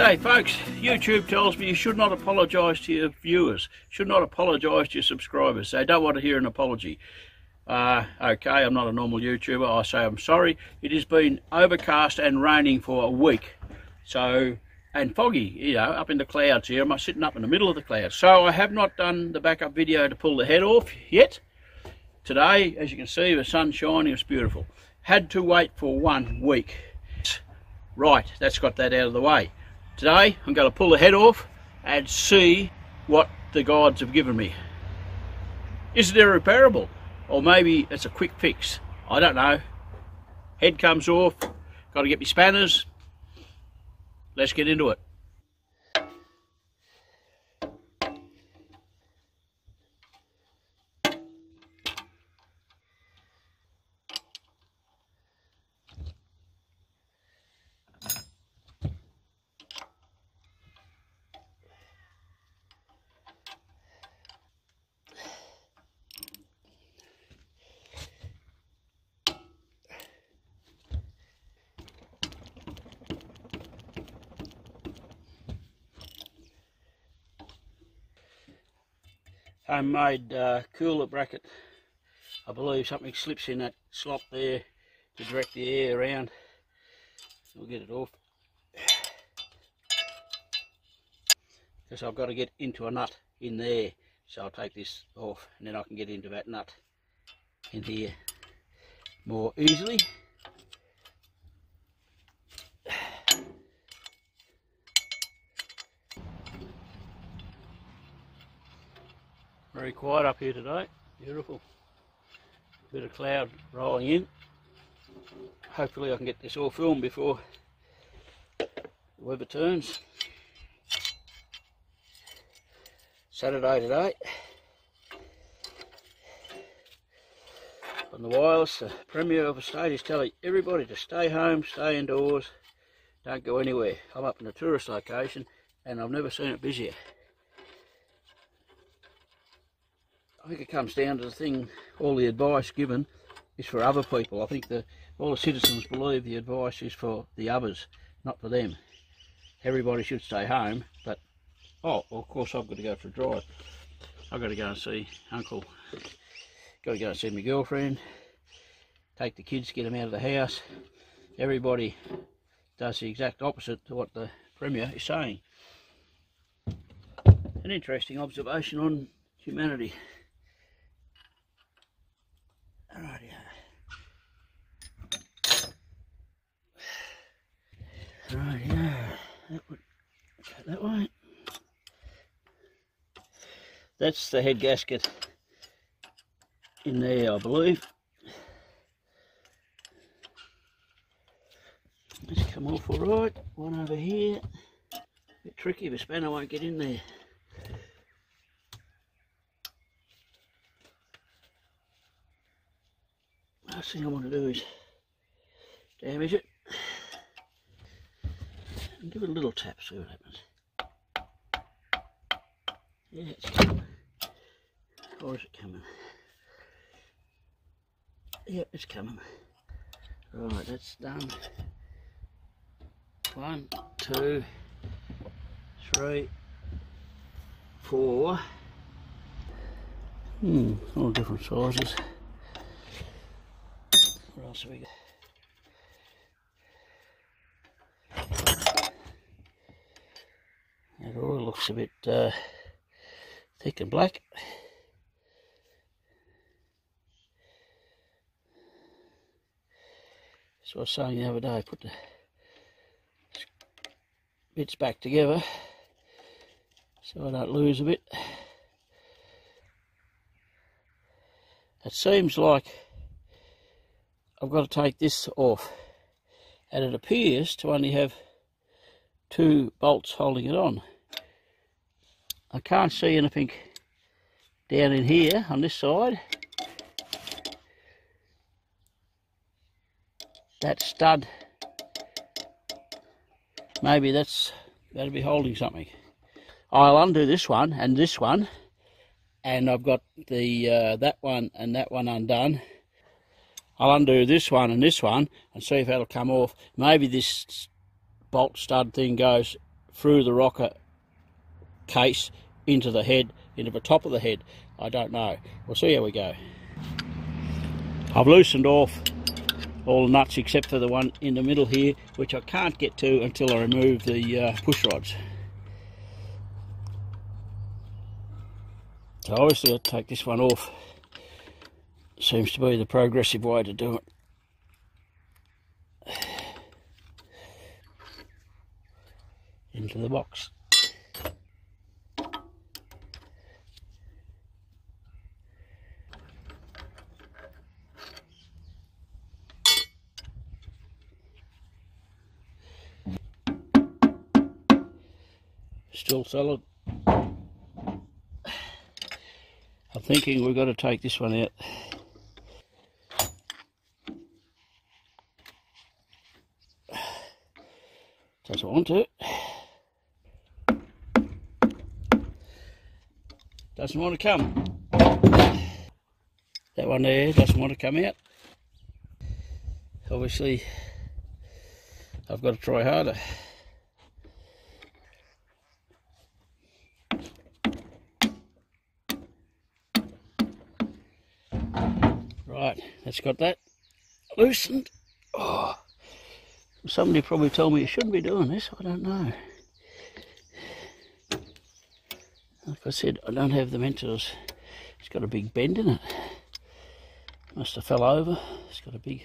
G'day folks, YouTube tells me you should not apologise to your viewers, should not apologise to your subscribers. They don't want to hear an apology. Okay, I'm not a normal YouTuber, I say I'm sorry. It has been overcast and raining for a week, so, and foggy, you know, up in the clouds here. I'm sitting up in the middle of the clouds. So I have not done the backup video to pull the head off yet. Today, as you can see, the sun's shining, it's beautiful. Had to wait for 1 week. Right, that's got that out of the way. Today, I'm going to pull the head off and see what the gods have given me. Is it irreparable? Or maybe it's a quick fix. I don't know. Head comes off, got to get me spanners. Let's get into it. Homemade cooler bracket. I believe something slips in that slot there to direct the air around. We'll get it off. Because I've got to get into a nut in there. So I'll take this off and then I can get into that nut in here more easily. Very quiet up here today, beautiful. Bit of cloud rolling in. Hopefully I can get this all filmed before the weather turns. Saturday today. On the wireless, the Premier of the state is telling everybody to stay home, stay indoors, don't go anywhere. I'm up in a tourist location and I've never seen it busier. I think it comes down to the thing, all the advice given is for other people. I think all the citizens believe the advice is for the others, not for them. Everybody should stay home, but, oh, well, of course I've got to go for a drive. I've got to go and see Uncle, got to go and see my girlfriend, take the kids, get them out of the house. Everybody does the exact opposite to what the Premier is saying. An interesting observation on humanity. Right, that way. That's the head gasket in there, I believe. Let's come off all right. One over here. A bit tricky, the spanner won't get in there. Last thing I want to do is damage it and give it a little tap, see what happens. Yeah, it's coming. Or is it coming? Yep, it's coming. Right, that's done. 1, 2, 3, 4. All different sizes. What else have we got? That oil looks a bit thick and black. So I was saying the other day, put the bits back together so I don't lose a bit. It seems like I've got to take this off, and it appears to only have 2 bolts holding it on. I can't see anything down in here on this side. That stud, maybe that'll be holding something. I'll undo this one, and I've got the that one and that one undone. I'll undo this one and see if that'll come off. Maybe this bolt stud thing goes through the rocker case into the head, into the top of the head. I don't know. We'll see how we go. I've loosened off all the nuts except for the one in the middle here, which I can't get to until I remove the push rods. So obviously I'll take this one off. Seems to be the progressive way to do it. Into the box. Still solid. I'm thinking we've got to take this one out. Doesn't want to. Doesn't want to come. That one there doesn't want to come out. Obviously, I've got to try harder. Right, that's got that loosened. Oh, somebody probably told me you shouldn't be doing this. I don't know. Like I said, I don't have the mentors. It's got a big bend in it. Must have fell over. It's got a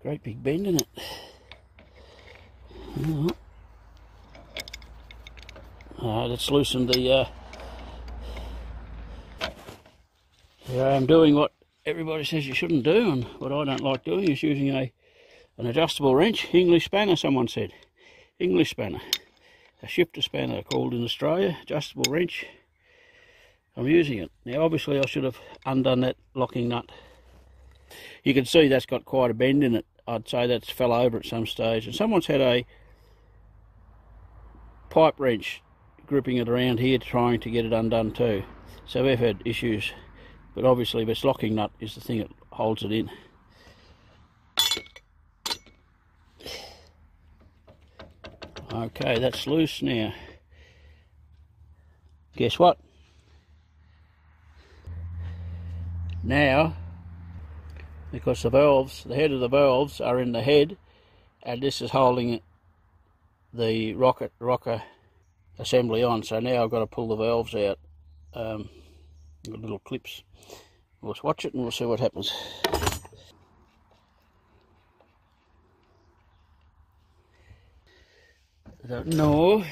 great big bend in it. Let's loosen the. Here I am doing what everybody says you shouldn't do, and what I don't like doing is using an adjustable wrench. English spanner, someone said. English spanner. A shifter spanner called in Australia, adjustable wrench. I'm using it. Now obviously I should have undone that locking nut. You can see that's got quite a bend in it. I'd say that's fell over at some stage. And someone's had a pipe wrench gripping it around here trying to get it undone too. So we've had issues. But obviously this locking nut is the thing that holds it in. Okay, that's loose now. Guess what? Now, because the valves, the head of the valves are in the head, and this is holding the rocker assembly on, so now I've got to pull the valves out. Got little clips. We'll watch it and we'll see what happens. I don't know.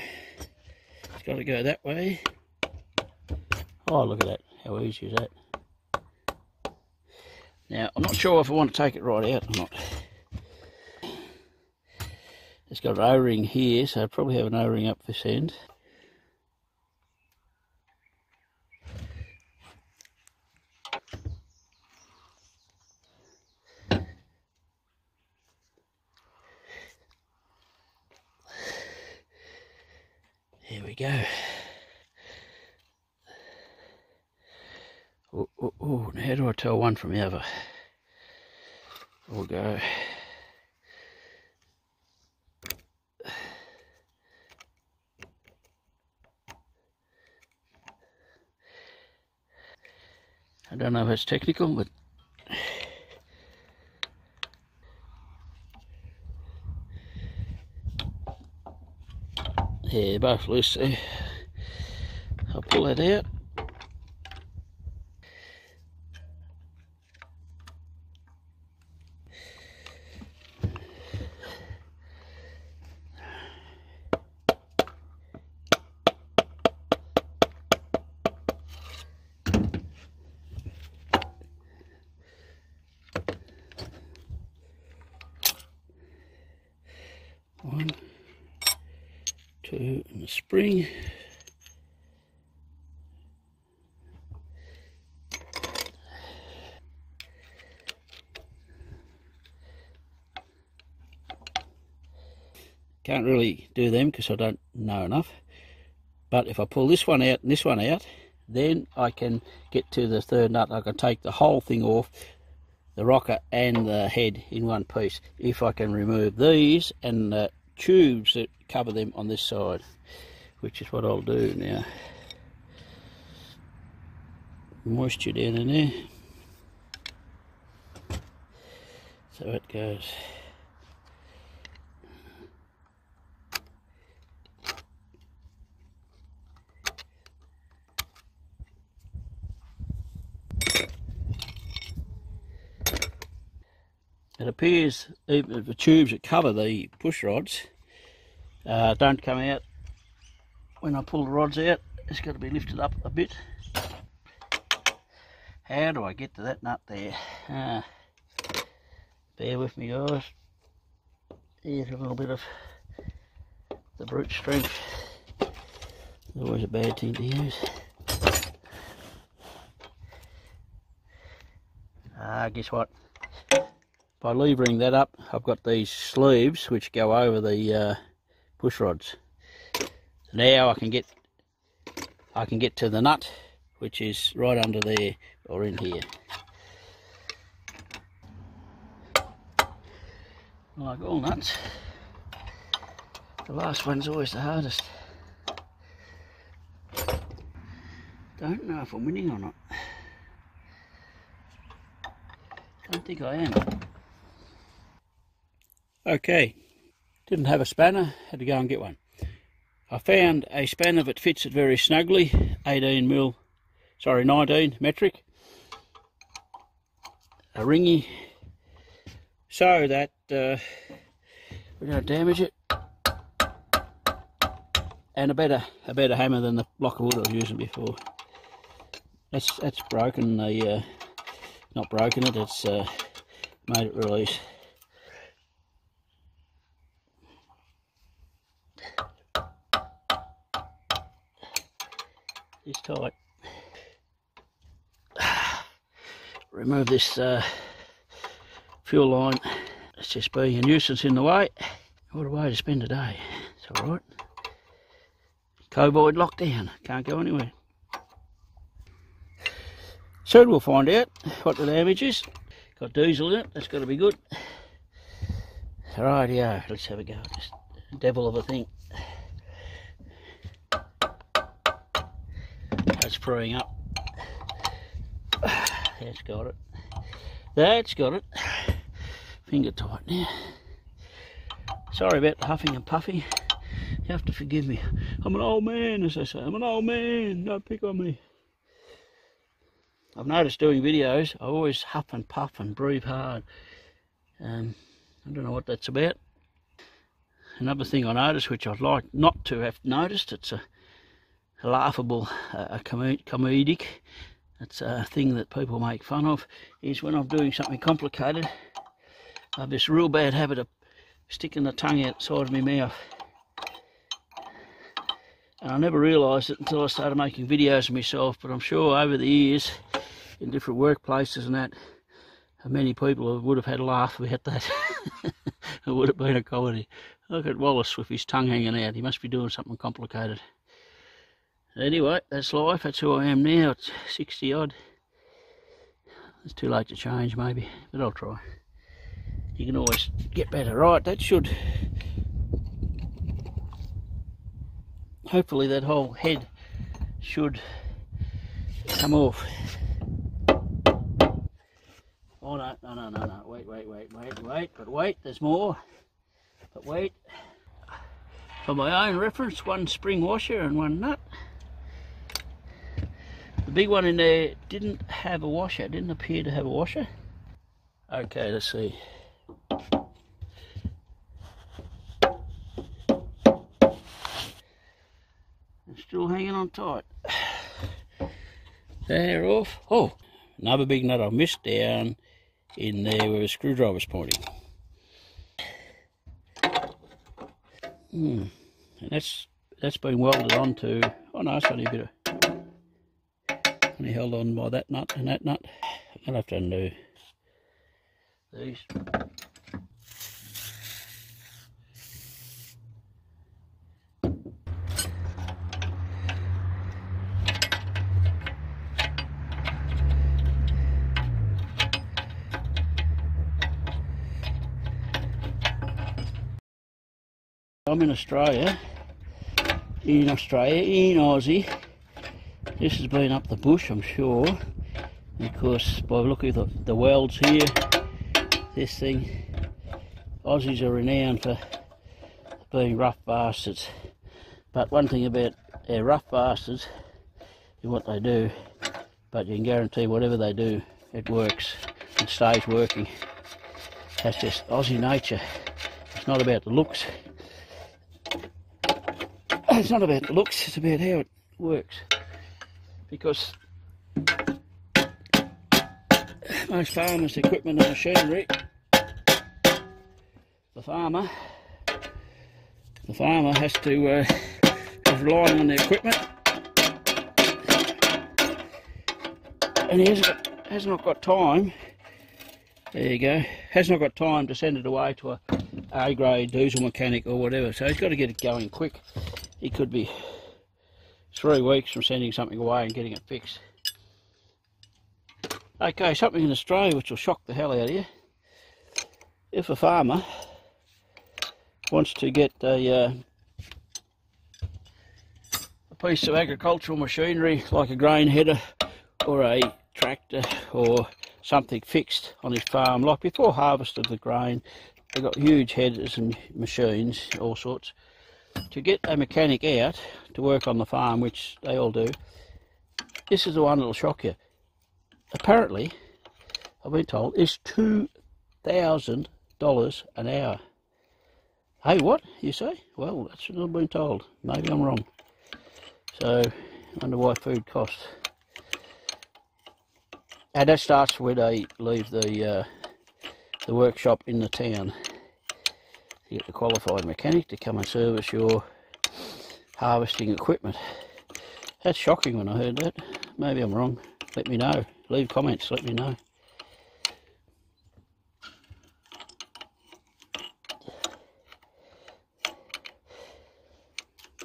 It's got to go that way. Oh, look at that. How easy is that? Now, I'm not sure if I want to take it right out or not. It's got an O-ring here, so I'll probably have an O-ring up this end. Here we go. Oh, now how do I tell one from the other? We'll go. I don't know if it's technical, but yeah, both loose there. I'll pull that out. One, two, and the spring. Can't really do them because I don't know enough. But if I pull this one out and this one out, then I can get to the third nut. I can take the whole thing off, the rocker and the head in one piece. If I can remove these and tubes that cover them on this side, which is what I'll do now. Moisture down in there. So it goes. It appears even the tubes that cover the push rods don't come out when I pull the rods out. It's got to be lifted up a bit. How do I get to that nut there? Bear with me, guys. Here's a little bit of the brute strength. Always a bad thing to use. Guess what? By levering that up, I've got these sleeves which go over the push rods. Now I can get to the nut, which is right under there or in here. Like all nuts, the last one's always the hardest. Don't know if I'm winning or not. Don't think I am. Okay, didn't have a spanner, had to go and get one. I found a spanner that fits it very snugly, 19 metric, a ringy, so that we don't damage it, and a better hammer than the block of wood I was using before. That's broken the not broken it, it's made it release. It's tight. Remove this fuel line. It's just being a nuisance in the way. What a way to spend a day. It's alright. Cowboy lockdown. Can't go anywhere. Soon we'll find out what the damage is. Got diesel in it. That's got to be good. Rightio. Let's have a go. Just a devil of a thing. That's freeing up. That's got it. That's got it. Finger tight now. Sorry about the huffing and puffing. You have to forgive me. I'm an old man, as they say. I'm an old man. Don't pick on me. I've noticed doing videos, I always huff and puff and breathe hard. I don't know what that's about. Another thing I noticed, which I'd like not to have noticed, it's a laughable, comedic, it's a thing that people make fun of, is when I'm doing something complicated, I have this real bad habit of sticking the tongue outside of my mouth. And I never realised it until I started making videos of myself, but I'm sure over the years, in different workplaces and that, many people would have had a laugh about that. It would have been a comedy. Look at Wallace with his tongue hanging out. He must be doing something complicated. Anyway, that's life. That's who I am now. It's 60 odd. It's too late to change maybe, but I'll try. You can always get better. Right, that should... Hopefully that whole head should come off. Oh no, wait, but wait, there's more. But wait. For my own reference, one spring washer and one nut. The big one in there didn't have a washer, didn't appear to have a washer. Okay, let's see. It's still hanging on tight. They're off. Oh, another big nut I missed down in there where the screwdriver's pointing. And that's been welded onto. Oh no, it's only a bit of, only held on by that nut and that nut. I'll have to undo these. I'm in Australia, in Aussie. This has been up the bush, I'm sure, because by looking at the welds here, this thing, Aussies are renowned for being rough bastards. But one thing about our rough bastards is what they do, but you can guarantee whatever they do, it works, it stays working. That's just Aussie nature. It's not about the looks. It's not about the looks, it's about how it works. Because most farmers' equipment and machinery, the farmer has to is relying on the equipment, and he has not got time. There you go. Has not got time to send it away to a A-grade diesel mechanic or whatever. So he's got to get it going quick. He could be 3 weeks from sending something away and getting it fixed. Okay, something in Australia which will shock the hell out of you. If a farmer wants to get a piece of agricultural machinery like a grain header or a tractor or something fixed on his farm, like before harvest of the grain, they've got huge headers and machines, all sorts. To get a mechanic out to work on the farm, which they all do, this is the one that'll shock you. Apparently, I've been told, it's $2,000 an hour. Hey, what, you say? Well, that's what I've been told. Maybe I'm wrong. So, I wonder why food costs. And that starts when they leave the workshop in the town. You get the qualified mechanic to come and service your harvesting equipment. That's shocking when I heard that. Maybe I'm wrong. Let me know. Leave comments, let me know.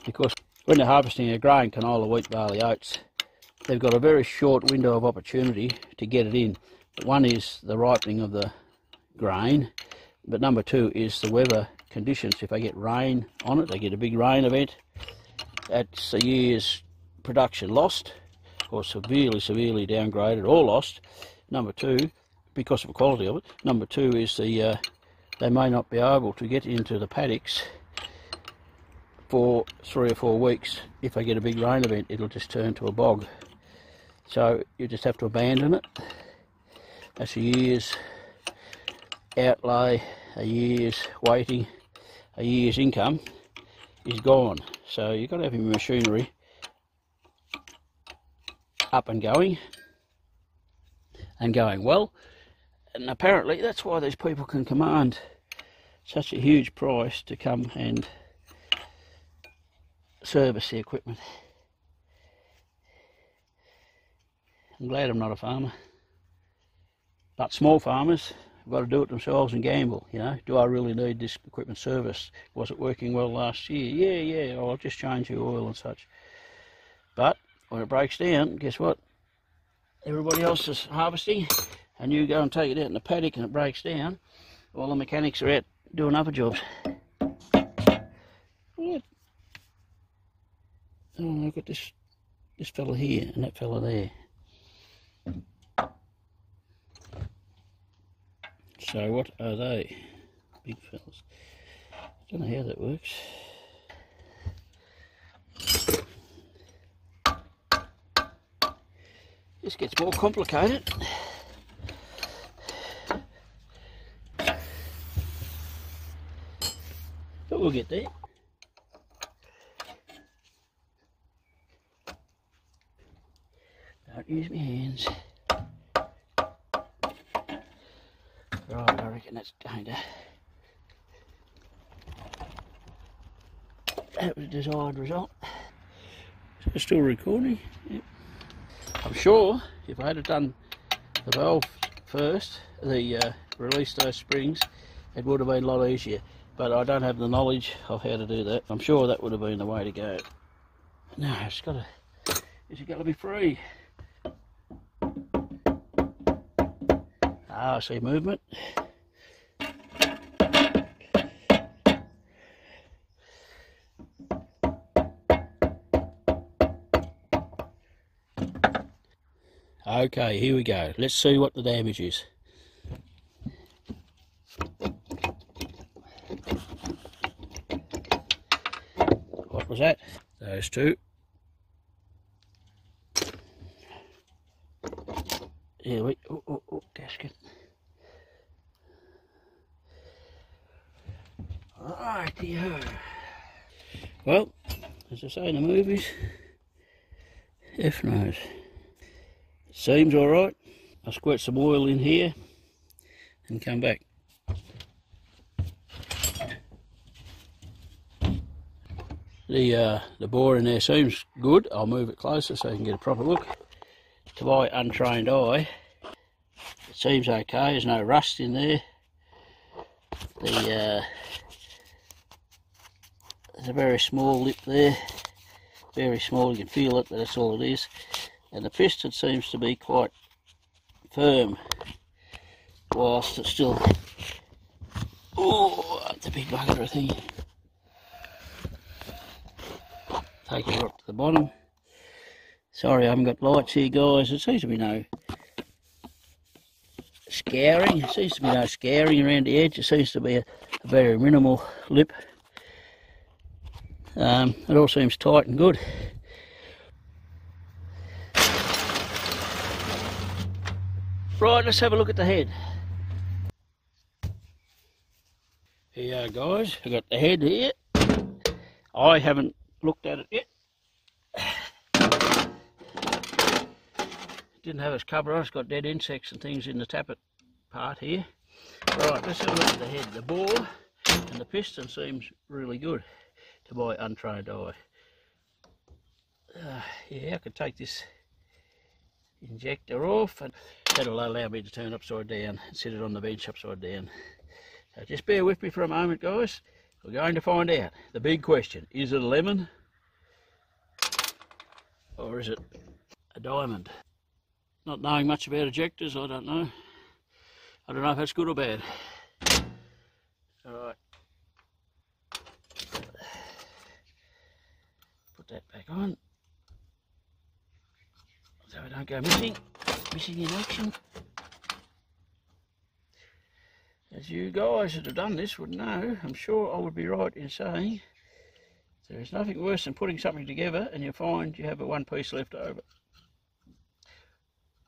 Because when they're harvesting a grain, canola, wheat, barley, oats, they've got a very short window of opportunity to get it in. One is the ripening of the grain, but number two is the weather conditions. If they get rain on it, they get a big rain event, that's a year's production lost, or severely downgraded or lost. Number two, because of the quality of it. Number two is they may not be able to get into the paddocks for 3 or 4 weeks. If they get a big rain event, it'll just turn to a bog. So you just have to abandon it. That's a year's outlay, a year's waiting, a year's income is gone. So you've got to have your machinery up and going well, and apparently that's why these people can command such a huge price to come and service the equipment. I'm glad I'm not a farmer, but small farmers have got to do it themselves and gamble. You know, do I really need this equipment serviced? Was it working well last year? Yeah, I'll just change the oil and such. But when it breaks down, guess what? Everybody else is harvesting, and you go and take it out in the paddock and it breaks down. All the mechanics are out doing other jobs. Yeah. Oh, I've got this fella here and that fella there. So what are they? Big fellas. I don't know how that works. This gets more complicated. But we'll get there. Don't use my hands. Right, I reckon that's going to have the desired result. So it's still recording. Yep. I'm sure if I had done the valve first, release those springs, it would have been a lot easier. But I don't have the knowledge of how to do that. I'm sure that would have been the way to go. No, it's got to be free. Ah, I see movement. Okay, here we go. Let's see what the damage is. What was that? Those two. Here we go. Oh, gasket. Rightio. Well, as I say in the movies, F knows. Seems alright. I'll squirt some oil in here and come back. The bore in there seems good. I'll move it closer so you can get a proper look. To my untrained eye, it seems okay. There's no rust in there. There's a very small lip there. Very small, you can feel it, but that's all it is. And the piston seems to be quite firm, whilst it's still... Oh, it's a big bugger, I think. Take it right to the bottom. Sorry, I haven't got lights here, guys. There seems to be no scouring. There seems to be no scouring around the edge. It seems to be a very minimal lip. It all seems tight and good. Right, let's have a look at the head. Here you are, guys. I've got the head here. I haven't looked at it yet. Didn't have its cover on. It's got dead insects and things in the tappet part here. Right, let's have a look at the head. The bore and the piston seems really good to my untrained eye. Yeah, I could take this injector off and that'll allow me to turn upside down and sit it on the bench upside down. So just bear with me for a moment, guys. We're going to find out the big question. Is it a lemon or is it a diamond? Not knowing much about ejectors, I don't know. I don't know if that's good or bad. Alright. Put that back on. So we don't go missing in action. As you guys that have done this would know, I'm sure I would be right in saying there is nothing worse than putting something together and you find you have a one piece left over.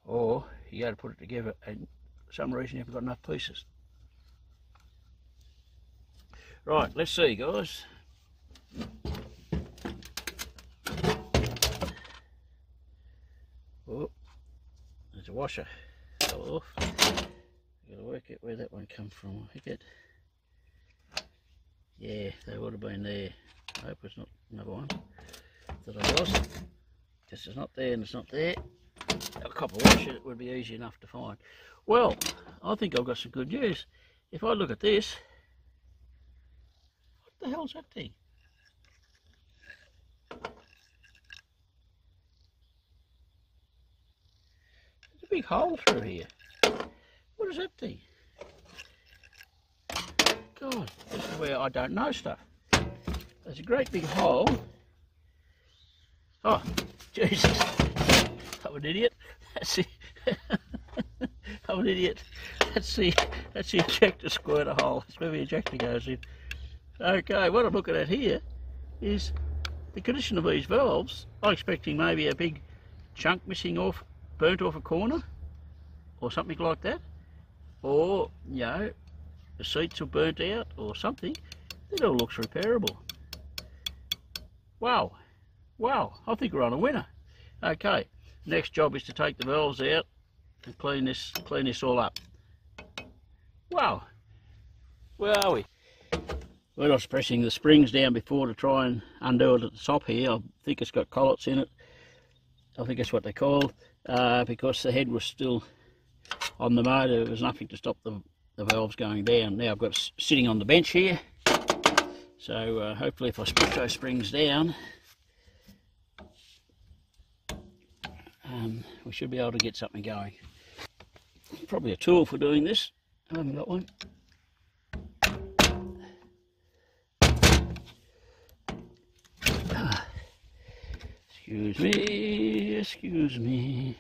Or you go to put it together and for some reason you haven't got enough pieces. Right, let's see, guys. Oh, there's a washer. Fell off. Got to work out where that one come from. I think it. Yeah, they would have been there. I hope it's not another one that I lost. Just it's not there and it's not there. A copper washer, it would be easy enough to find. Well, I think I've got some good news. If I look at this, what the hell's that thing? There's a big hole through here. What is that thing? God, this is where I don't know stuff. There's a great big hole. Oh, Jesus. I'm an idiot. That's the I'm an idiot. That's the ejector squirter hole. That's where the ejector goes in. Okay, what I'm looking at here is the condition of these valves. I'm expecting maybe a big chunk missing off, burnt off a corner, or something like that. Or, you know, the seats are burnt out or something. It all looks repairable. Wow. Wow, I think we're on a winner. Okay. Next job is to take the valves out and clean this all up. Wow, where are we? When I was pressing the springs down before to try and undo it at the top here, I think it's got collets in it. I think that's what they're called, because the head was still on the motor. There was nothing to stop the valves going down. Now I've got it sitting on the bench here, so hopefully if I put those springs down, we should be able to get something going. Probably a tool for doing this. I haven't got one. Excuse me, excuse me.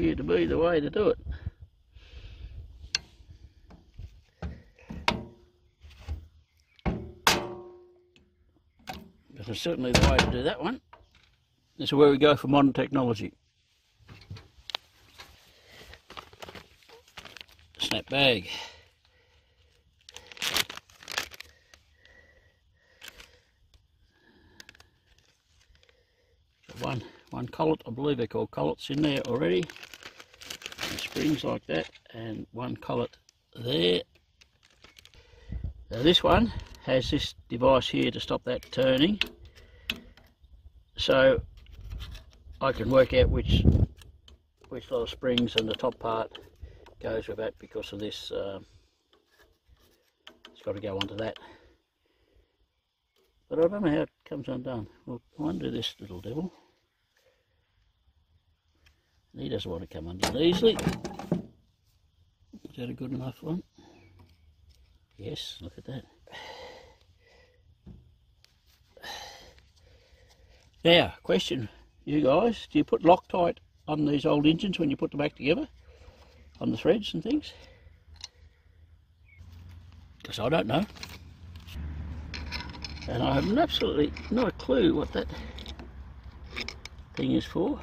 appear to be the way to do it. But it's certainly the way to do that one. This is where we go for modern technology. Snap bag. One collet, I believe they're called collets, in there already. And springs like that, and one collet there. Now this one has this device here to stop that turning, so I can work out which lot of springs and the top part goes with that because of this. It's got to go onto that. But I don't know how it comes undone. We'll undo this little devil. He doesn't want to come undone easily. Is that a good enough one? Yes, look at that. Now, question, you guys, do you put Loctite on these old engines when you put them back together? On the threads and things? Because I don't know. And I have absolutely not a clue what that thing is for.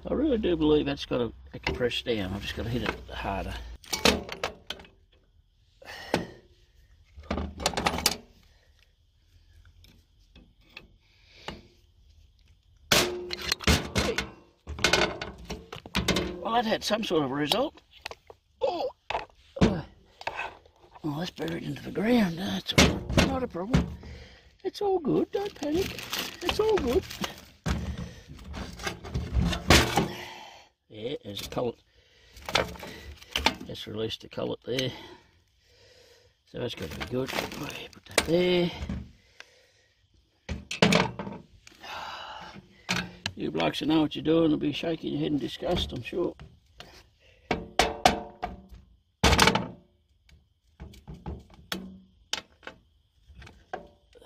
I really do believe that's got a compress down. I've just got to hit it harder. Well, that had some sort of a result. Oh, that's buried into the ground. That's not a problem. It's all good. Don't panic. It's all good. Yeah, there's a collet. Just released the collet there. So that's got to be good. Put that there. You blokes who know what you're doing will be shaking your head in disgust, I'm sure.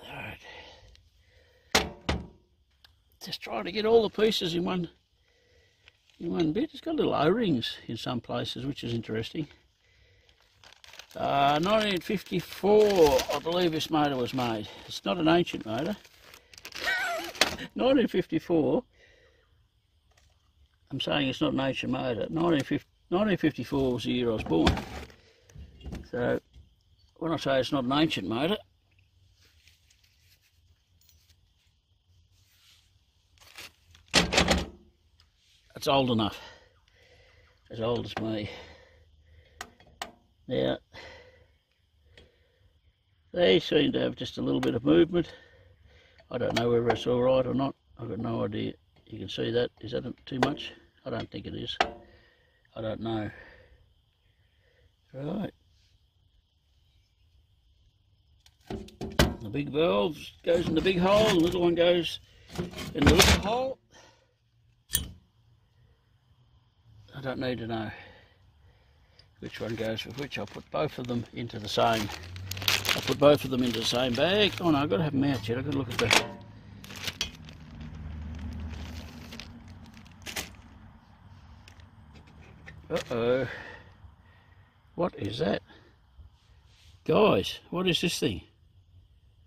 Alright. Just trying to get all the pieces in one bit. It's got little O-rings in some places, which is interesting. 1954, I believe this motor was made. It's not an ancient motor. 1954. I'm saying it's not an ancient motor. 1954 was the year I was born. So when I say it's not an ancient motor, it's old enough. As old as me. Now, they seem to have just a little bit of movement. I don't know whether it's all right or not. I've got no idea. You can see that. Is that too much? I don't think it is. I don't know. Right. The big valve goes in the big hole, the little one goes in the little hole. I don't need to know which one goes with which. I'll put both of them into the same. I'll put both of them into the same bag. Oh no, I've got to have them out yet. I've got to look at that. Uh-oh. What is that? Guys, what is this thing?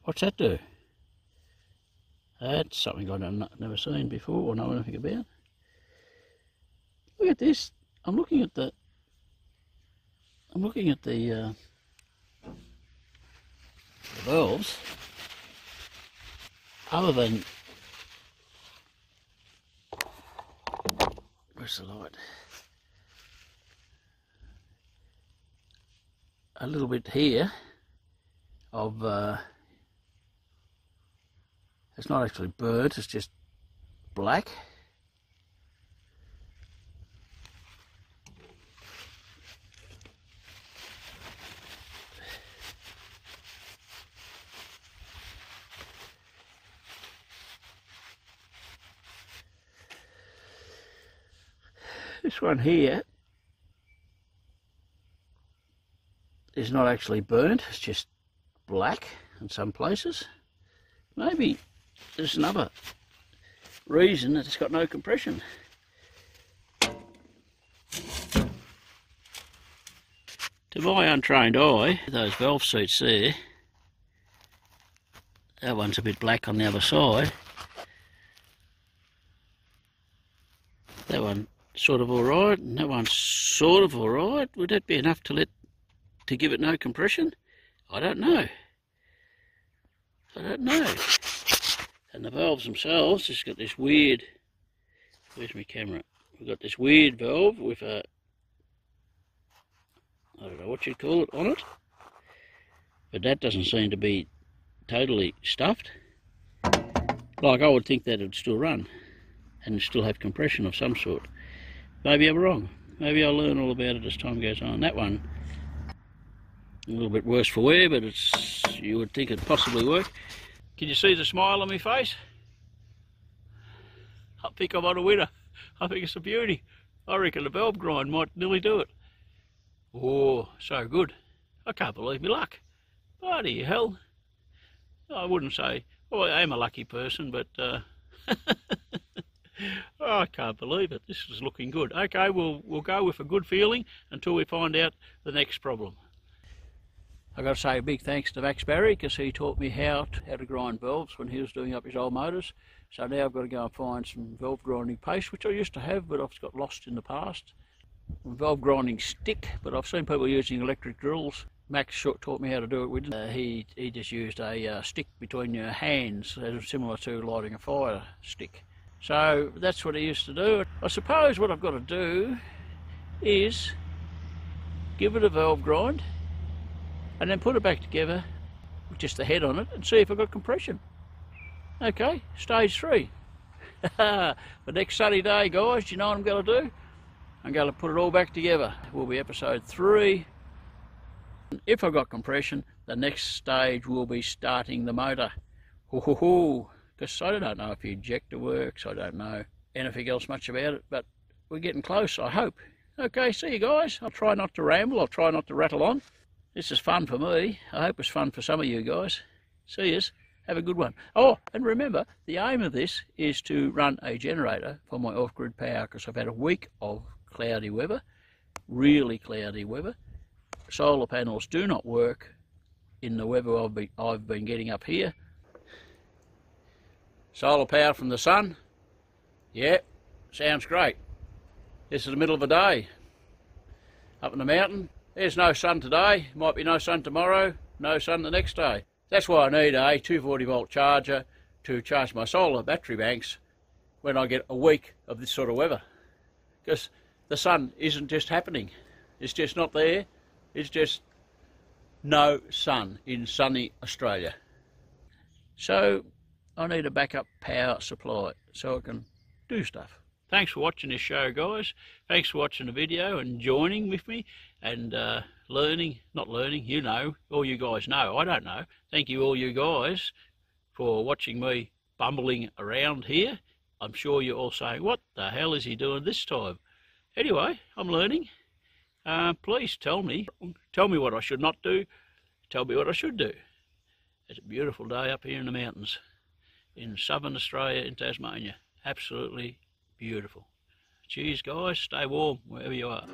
What's that do? That's something I've never seen before or know anything about. Look at this. I'm looking at the valves. Other than, where's the light? A little bit here of it's not actually burnt, it's just black. This one here is not actually burnt, it's just black in some places. Maybe there's another reason that it's got no compression. To my untrained eye, those valve seats there, that one's a bit black on the other side. That one sort of alright, and that one's sort of alright. Would that be enough to give it no compression? I don't know. I don't know. And the valves themselves just got this weird, where's my camera? We've got this weird valve with a, I don't know what you'd call it, on it. But that doesn't seem to be totally stuffed. Like, I would think that it'd still run and still have compression of some sort. Maybe I'm wrong. Maybe I'll learn all about it as time goes on. That one, a little bit worse for wear, but it's, you would think it'd possibly work. Can you see the smile on my face? I think I'm on a winner. I think it's a beauty. I reckon the valve grind might nearly do it. Oh, so good. I can't believe my luck. Bloody hell. I wouldn't say, well, I am a lucky person, but oh, I can't believe it. This is looking good. Okay, we'll go with a good feeling until we find out the next problem. I've got to say a big thanks to Max Barry, because he taught me how to grind valves when he was doing up his old motors. So now I've got to go and find some valve grinding paste, which I used to have, but I've got lost in the past. Valve grinding stick, but I've seen people using electric drills. Max taught me how to do it with he just used a stick between your hands, similar to lighting a fire stick. So that's what he used to do. I suppose what I've got to do is give it a valve grind and then put it back together with just the head on it and see if I've got compression. Okay, stage 3. The next sunny day, guys, do you know what I'm going to do? I'm going to put it all back together. It will be episode 3. If I've got compression, the next stage will be starting the motor. Because I don't know if the ejector works, I don't know anything else much about it, but we're getting close, I hope. Okay, see you guys. I'll try not to ramble, I'll try not to rattle on. This is fun for me. I hope it's fun for some of you guys. See yous. Have a good one. Oh, and remember, the aim of this is to run a generator for my off-grid power, because I've had a week of cloudy weather, really cloudy weather. Solar panels do not work in the weather I've been getting up here. Solar power from the sun, yeah, sounds great. This is the middle of the day, up in the mountain. There's no sun today, might be no sun tomorrow, no sun the next day. That's why I need a 240 volt charger to charge my solar battery banks when I get a week of this sort of weather. Because the sun isn't just happening, it's just not there, it's just no sun in sunny Australia. So I need a backup power supply so I can do stuff. Thanks for watching this show, guys. Thanks for watching the video and joining with me and not learning, you know, all you guys know, I don't know. Thank you all you guys for watching me bumbling around here. I'm sure you're all saying, what the hell is he doing this time? Anyway, I'm learning. Please tell me what I should not do, tell me what I should do. It's a beautiful day up here in the mountains in southern Australia, in Tasmania. Absolutely beautiful. Cheers guys, stay warm wherever you are.